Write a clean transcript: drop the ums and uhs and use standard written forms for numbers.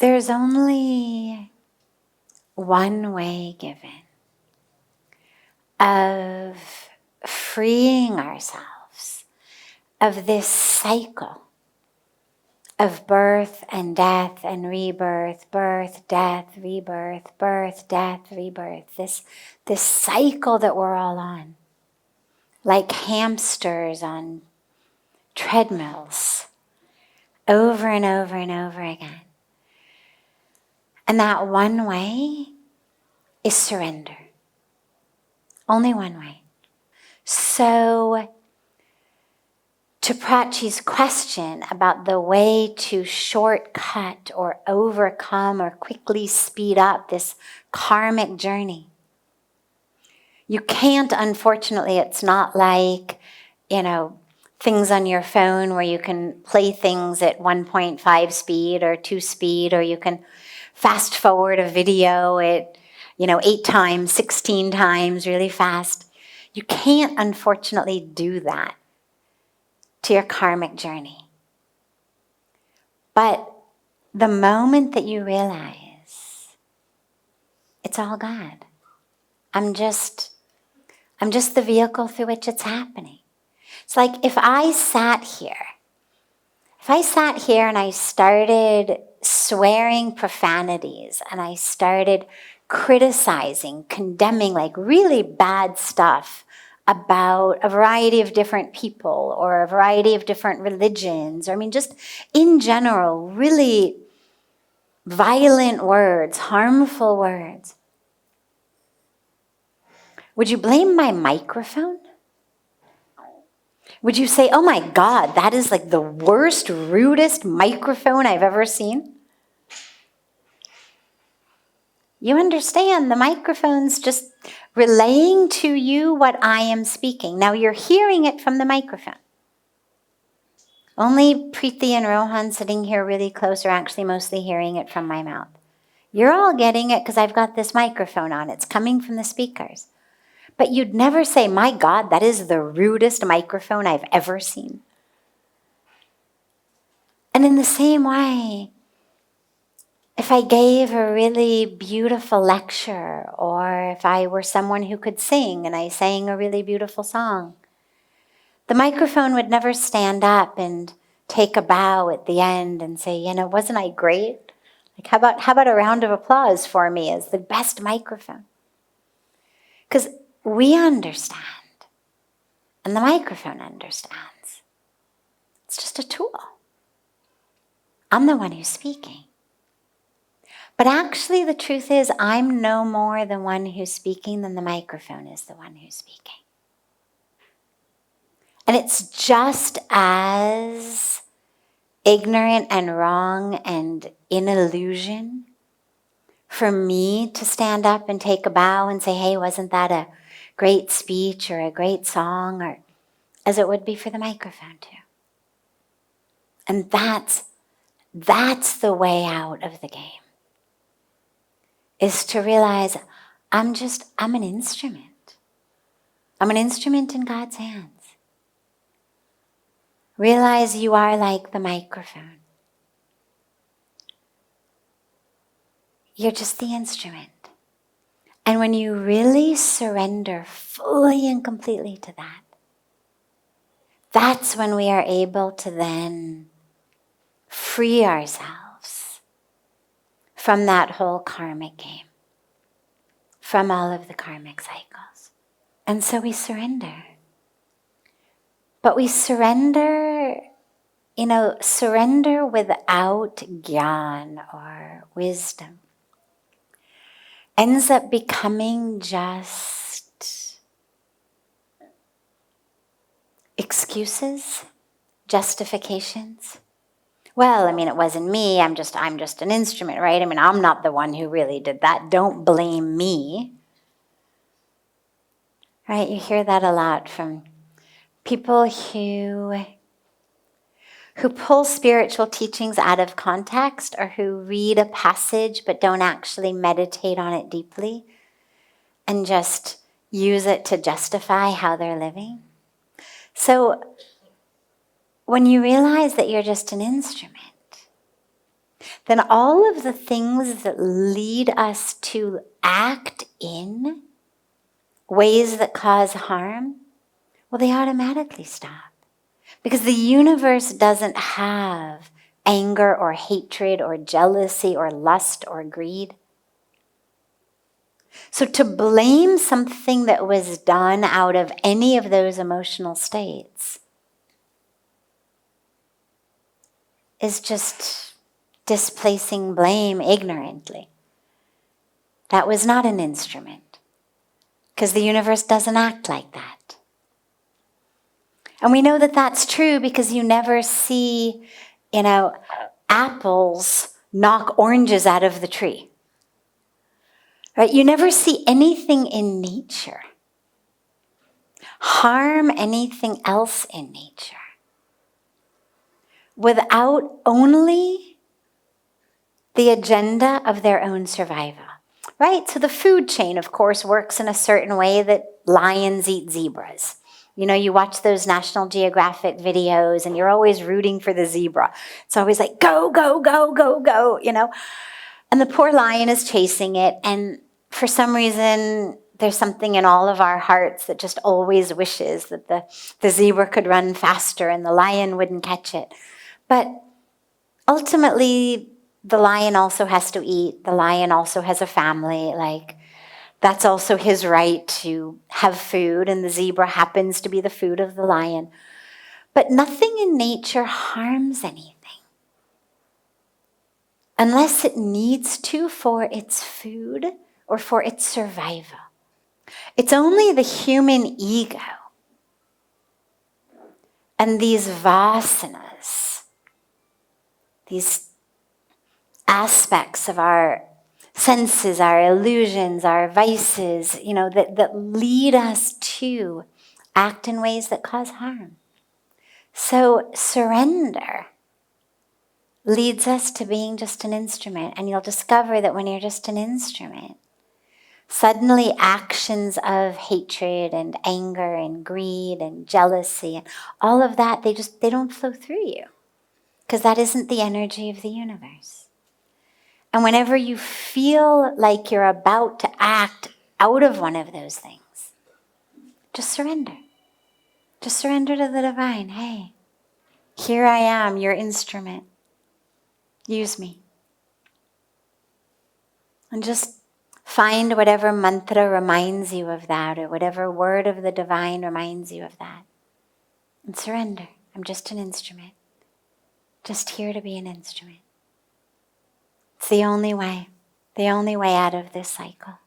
there's only one way given of freeing ourselves of this cycle of birth and death and rebirth, birth, death, rebirth, birth, death, rebirth. This cycle that we're all on, like hamsters on treadmills, over and over and over again. And that one way is surrender. Only one way. So, to Prachi's question about the way to shortcut or overcome or quickly speed up this karmic journey, you can't, unfortunately, it's not like, things on your phone where you can play things at 1.5 speed or 2 speed, or you can fast forward a video at 8 times, 16 times really fast. You can't, unfortunately, do that to your karmic journey. But the moment that you realize it's all God, I'm just the vehicle through which it's happening. It's like if I sat here and I started swearing profanities and I started criticizing, condemning, like really bad stuff about a variety of different people or a variety of different religions, or just in general, really violent words, harmful words. Would you blame my microphone? Would you say, oh my God, that is like the worst, rudest microphone I've ever seen? You understand, the microphone's just relaying to you what I am speaking. Now you're hearing it from the microphone. Only Preeti and Rohan sitting here really close are actually mostly hearing it from my mouth. You're all getting it because I've got this microphone on. It's coming from the speakers. But you'd never say, my God, that is the rudest microphone I've ever seen. And in the same way, if I gave a really beautiful lecture, or if I were someone who could sing and I sang a really beautiful song, the microphone would never stand up and take a bow at the end and say, wasn't I great? Like, how about a round of applause for me as the best microphone? Because we understand, and the microphone understands. It's just a tool. I'm the one who's speaking. But actually, the truth is, I'm no more the one who's speaking than the microphone is the one who's speaking. And it's just as ignorant and wrong and in illusion for me to stand up and take a bow and say, hey, wasn't that a great speech or a great song, or as it would be for the microphone too. And that's the way out of the game, is to realize I'm an instrument. I'm an instrument in God's hands. Realize you are like the microphone. You're just the instrument. And when you really surrender fully and completely to that, that's when we are able to then free ourselves from that whole karmic game, from all of the karmic cycles. And so we surrender. But we surrender, surrender without gyan or wisdom ends up becoming just excuses, justifications. Well, it wasn't me, I'm just an instrument, right? I'm not the one who really did that. Don't blame me. Right? You hear that a lot from people who pull spiritual teachings out of context, or who read a passage but don't actually meditate on it deeply and just use it to justify how they're living. So when you realize that you're just an instrument, then all of the things that lead us to act in ways that cause harm, well, they automatically stop. Because the universe doesn't have anger or hatred or jealousy or lust or greed. So to blame something that was done out of any of those emotional states is just displacing blame ignorantly. That was not an instrument, because the universe doesn't act like that. And we know that that's true because you never see, apples knock oranges out of the tree. Right? You never see anything in nature harm anything else in nature without only the agenda of their own survival. Right? So the food chain, of course, works in a certain way that lions eat zebras. You watch those National Geographic videos and you're always rooting for the zebra. It's always like, go, go, go, go, go, And the poor lion is chasing it, and for some reason, there's something in all of our hearts that just always wishes that the zebra could run faster and the lion wouldn't catch it. But ultimately, the lion also has to eat. The lion also has a family. That's also his right to have food, and the zebra happens to be the food of the lion. But nothing in nature harms anything unless it needs to for its food or for its survival. It's only the human ego and these vasanas, these aspects of our senses, our illusions, our vices, that lead us to act in ways that cause harm. So surrender leads us to being just an instrument. And you'll discover that when you're just an instrument, suddenly actions of hatred and anger and greed and jealousy and all of that, they don't flow through you, because that isn't the energy of the universe. And whenever you feel like you're about to act out of one of those things, just surrender. Just surrender to the divine. Hey, here I am, your instrument. Use me. And just find whatever mantra reminds you of that, or whatever word of the divine reminds you of that. And surrender. I'm just an instrument. Just here to be an instrument. It's the only way out of this cycle.